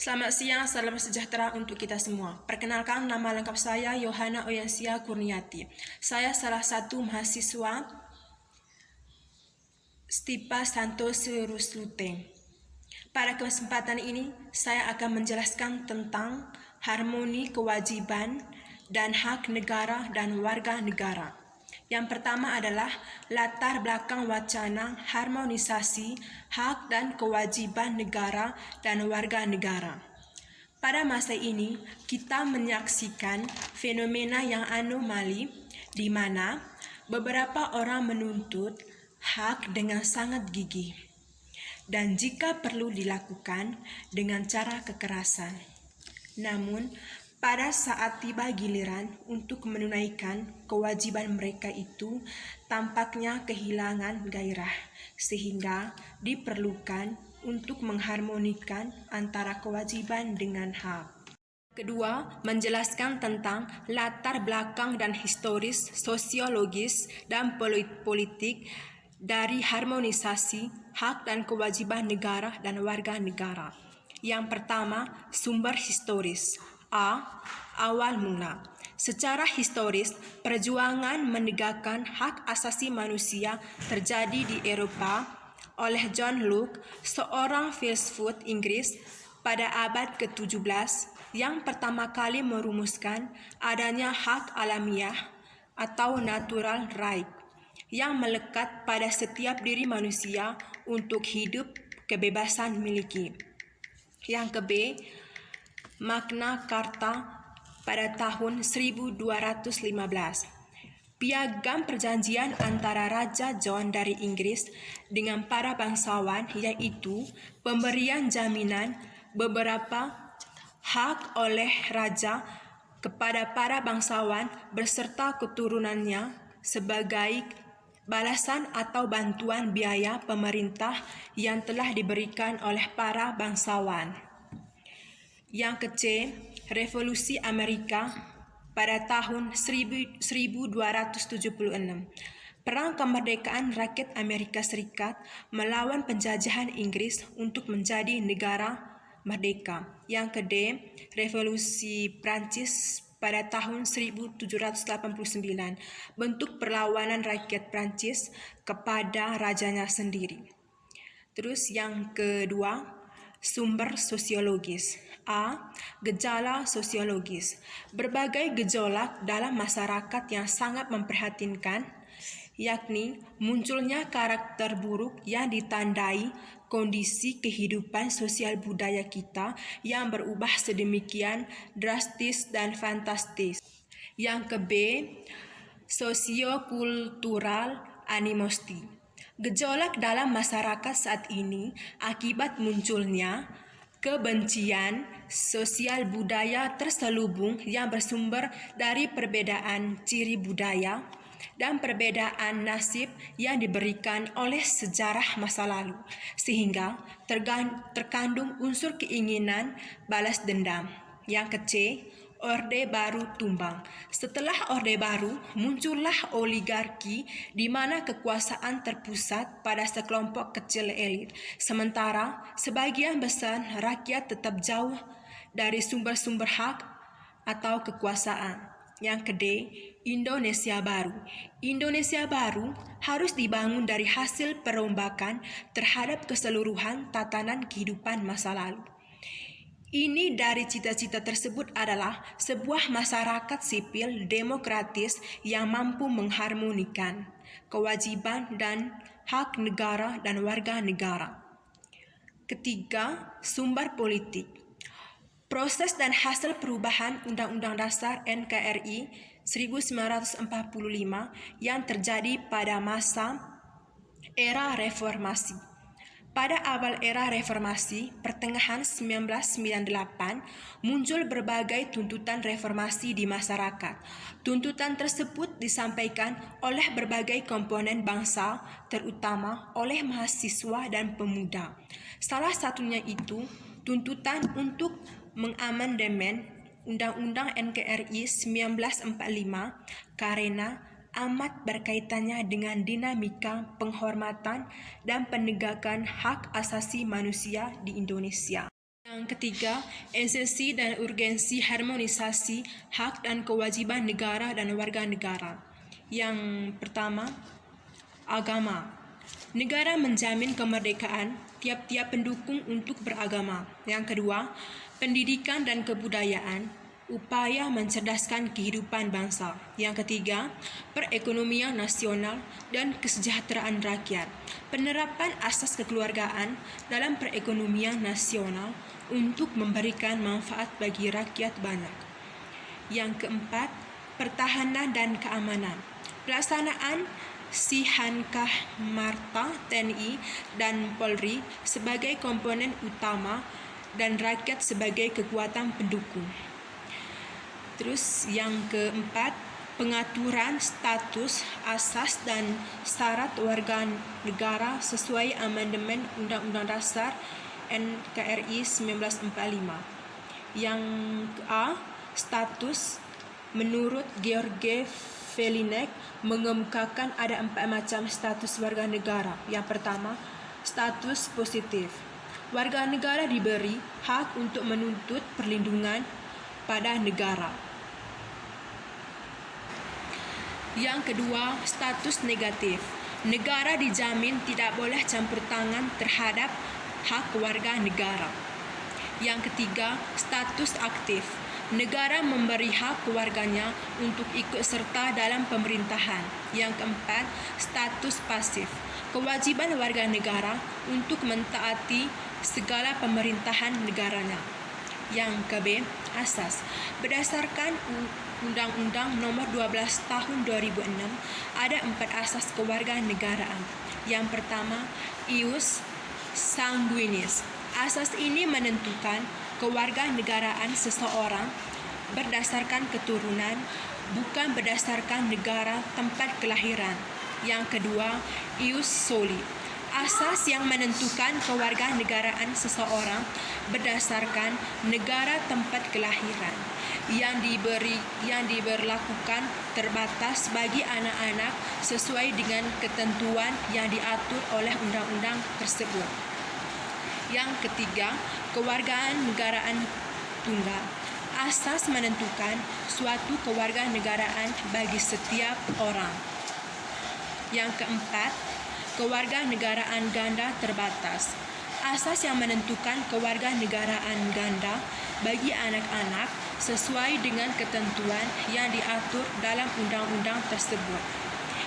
Selamat siang, salam sejahtera untuk kita semua. Perkenalkan, nama lengkap saya Yohana Oyansia Kurniati. Saya salah satu mahasiswa Stipa Santos Rusluteng. Pada kesempatan ini, saya akan menjelaskan tentang harmoni kewajiban dan hak negara dan warga negara. Yang pertama adalah latar belakang wacana harmonisasi hak dan kewajiban negara dan warga negara. Pada masa ini, kita menyaksikan fenomena yang anomali di mana beberapa orang menuntut hak dengan sangat gigih dan jika perlu dilakukan dengan cara kekerasan. Namun, pada saat tiba giliran untuk menunaikan kewajiban mereka itu, tampaknya kehilangan gairah, sehingga diperlukan untuk mengharmonikan antara kewajiban dengan hak. Kedua, menjelaskan tentang latar belakang dan historis, sosiologis, dan politik dari harmonisasi hak dan kewajiban negara dan warga negara. Yang pertama, sumber historis. Awal mula. Secara historis, perjuangan menegakkan hak asasi manusia terjadi di Eropa oleh John Locke, seorang filsuf Inggris pada abad ke-17 yang pertama kali merumuskan adanya hak alamiah atau natural right yang melekat pada setiap diri manusia untuk hidup kebebasan miliki. Yang ke-B, Magna Carta pada tahun 1215. Piagam perjanjian antara Raja John dari Inggris dengan para bangsawan, yaitu pemberian jaminan beberapa hak oleh Raja kepada para bangsawan beserta keturunannya sebagai balasan atau bantuan biaya pemerintah yang telah diberikan oleh para bangsawan. Yang ke-C, Revolusi Amerika pada tahun 1276. Perang kemerdekaan rakyat Amerika Serikat melawan penjajahan Inggris untuk menjadi negara merdeka. Yang ke-D, Revolusi Prancis pada tahun 1789. Bentuk perlawanan rakyat Prancis kepada rajanya sendiri. Terus yang kedua, sumber sosiologis. Gejala sosiologis. Berbagai gejolak dalam masyarakat yang sangat memprihatinkan, yakni munculnya karakter buruk yang ditandai kondisi kehidupan sosial budaya kita yang berubah sedemikian drastis dan fantastis. Yang ke-B, sosiokultural animosity. Gejolak dalam masyarakat saat ini akibat munculnya kebencian sosial budaya terselubung yang bersumber dari perbedaan ciri budaya dan perbedaan nasib yang diberikan oleh sejarah masa lalu, sehingga terkandung unsur keinginan balas dendam. Yang ke-C, Orde Baru tumbang. Setelah Orde Baru, muncullah oligarki di mana kekuasaan terpusat pada sekelompok kecil elit, sementara sebagian besar rakyat tetap jauh dari sumber-sumber hak atau kekuasaan. Yang ke-D, Indonesia Baru. Indonesia Baru harus dibangun dari hasil perombakan terhadap keseluruhan tatanan kehidupan masa lalu. Ini dari cita-cita tersebut adalah sebuah masyarakat sipil demokratis yang mampu mengharmonikan kewajiban dan hak negara dan warga negara. Ketiga, sumber politik. Proses dan hasil perubahan Undang-Undang Dasar NKRI 1945 yang terjadi pada masa era reformasi. Pada awal era reformasi, pertengahan 1998, muncul berbagai tuntutan reformasi di masyarakat. Tuntutan tersebut disampaikan oleh berbagai komponen bangsa, terutama oleh mahasiswa dan pemuda. Salah satunya itu tuntutan untuk mengamandemen Undang-Undang NKRI 1945 karena amat berkaitannya dengan dinamika penghormatan dan penegakan hak asasi manusia di Indonesia. Yang ketiga, esensi dan urgensi harmonisasi hak dan kewajiban negara dan warga negara. Yang pertama, agama. Negara menjamin kemerdekaan tiap-tiap pendukung untuk beragama. Yang kedua, pendidikan dan kebudayaan, upaya mencerdaskan kehidupan bangsa. Yang ketiga, perekonomian nasional dan kesejahteraan rakyat. Penerapan asas kekeluargaan dalam perekonomian nasional untuk memberikan manfaat bagi rakyat banyak. Yang keempat, pertahanan dan keamanan. Pelaksanaan Sihankah Marta TNI dan Polri sebagai komponen utama dan rakyat sebagai kekuatan pendukung. Terus yang keempat, pengaturan status, asas dan syarat warga negara sesuai amandemen Undang-Undang Dasar NKRI 1945. Yang A, status menurut George Jelinek mengemukakan ada 4 macam status warga negara. Yang pertama, status positif. Warga negara diberi hak untuk menuntut perlindungan pada negara. Yang kedua, status negatif. Negara dijamin tidak boleh campur tangan terhadap hak warga negara. Yang ketiga, status aktif. Negara memberi hak keluarganya untuk ikut serta dalam pemerintahan. Yang keempat, status pasif. Kewajiban warga negara untuk mentaati segala pemerintahan negaranya. Yang ke-B, asas. Berdasarkan Undang-Undang Nomor 12 Tahun 2006, ada 4 asas kewarganegaraan. Yang pertama, ius sanguinis. Asas ini menentukan kewarganegaraan seseorang berdasarkan keturunan, bukan berdasarkan negara tempat kelahiran. Yang kedua, ius soli. Asas yang menentukan kewarganegaraan seseorang berdasarkan negara tempat kelahiran. Yang diberlakukan terbatas bagi anak-anak sesuai dengan ketentuan yang diatur oleh undang-undang tersebut. Yang ketiga, kewarganegaraan tunggal. Asas menentukan suatu kewarganegaraan bagi setiap orang. Yang keempat, kewarganegaraan ganda terbatas. Asas yang menentukan kewarganegaraan ganda bagi anak-anak sesuai dengan ketentuan yang diatur dalam undang-undang tersebut.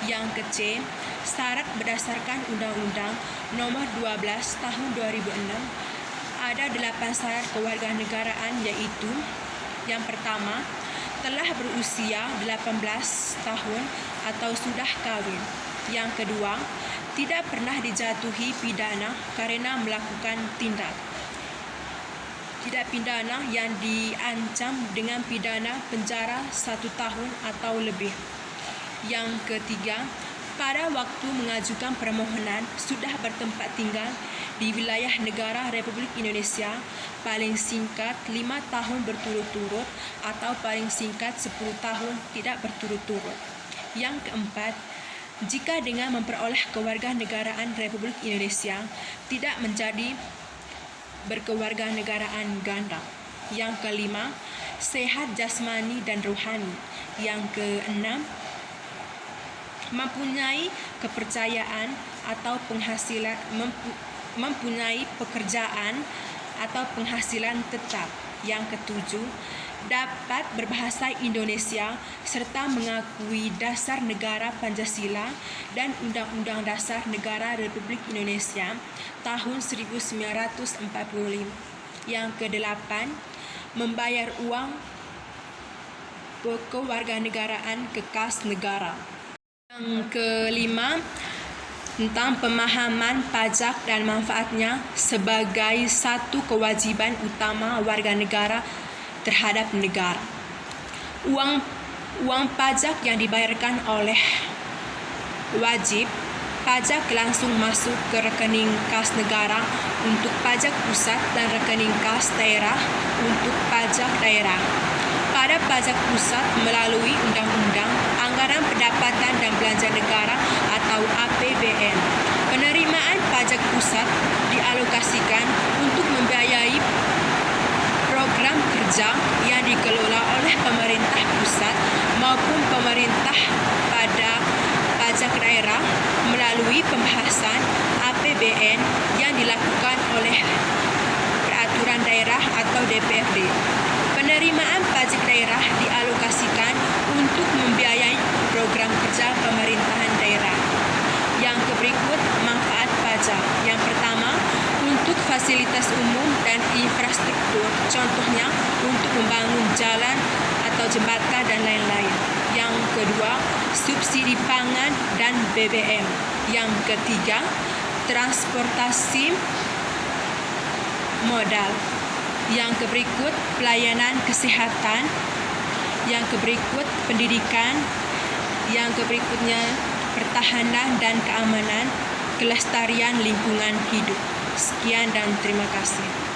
Yang ke-C, syarat berdasarkan Undang-Undang Nomor 12 Tahun 2006, ada 8 syarat kewarganegaraan, yaitu yang pertama, telah berusia 18 tahun atau sudah kawin. Yang kedua, tidak pernah dijatuhi pidana karena melakukan tindak pidana yang diancam dengan pidana penjara 1 tahun atau lebih. Yang ketiga, pada waktu mengajukan permohonan sudah bertempat tinggal di wilayah negara Republik Indonesia paling singkat 5 tahun berturut-turut atau paling singkat 10 tahun tidak berturut-turut. Yang keempat, jika dengan memperoleh kewarganegaraan Republik Indonesia tidak menjadi berkewarganegaraan ganda. Yang kelima, sehat jasmani dan rohani. Yang keenam, mempunyai kepercayaan atau penghasilan, mempunyai pekerjaan atau penghasilan tetap. Yang ketujuh, dapat berbahasa Indonesia serta mengakui dasar negara Pancasila dan Undang-Undang Dasar Negara Republik Indonesia tahun 1945. Yang kedelapan, membayar uang kewarganegaraan ke kas negara. Yang kelima, tentang pemahaman pajak dan manfaatnya sebagai satu kewajiban utama warga negara terhadap negara. Uang pajak yang dibayarkan oleh wajib pajak langsung masuk ke rekening kas negara untuk pajak pusat dan rekening kas daerah untuk pajak daerah. Pada pajak pusat melalui Undang-Undang Anggaran Pendapatan dan Belanja Negara atau APBN. Penerimaan pajak pusat dialokasikan untuk membiayai pemerintah pada pajak daerah melalui pembahasan APBN yang dilakukan oleh peraturan daerah atau DPRD. Penerimaan pajak daerah dialokasikan untuk membiayai program kerja pemerintahan daerah. Yang berikut manfaat pajak. Yang pertama, untuk fasilitas umum dan infrastruktur, contohnya untuk membangun jalan atau jembatan dan lain-lain. Yang kedua, subsidi pangan dan BBM. Yang ketiga, transportasi modal. Yang berikut, pelayanan kesihatan. Yang berikut, pendidikan. Yang berikutnya, pertahanan dan keamanan, kelestarian lingkungan hidup. Sekian dan terima kasih.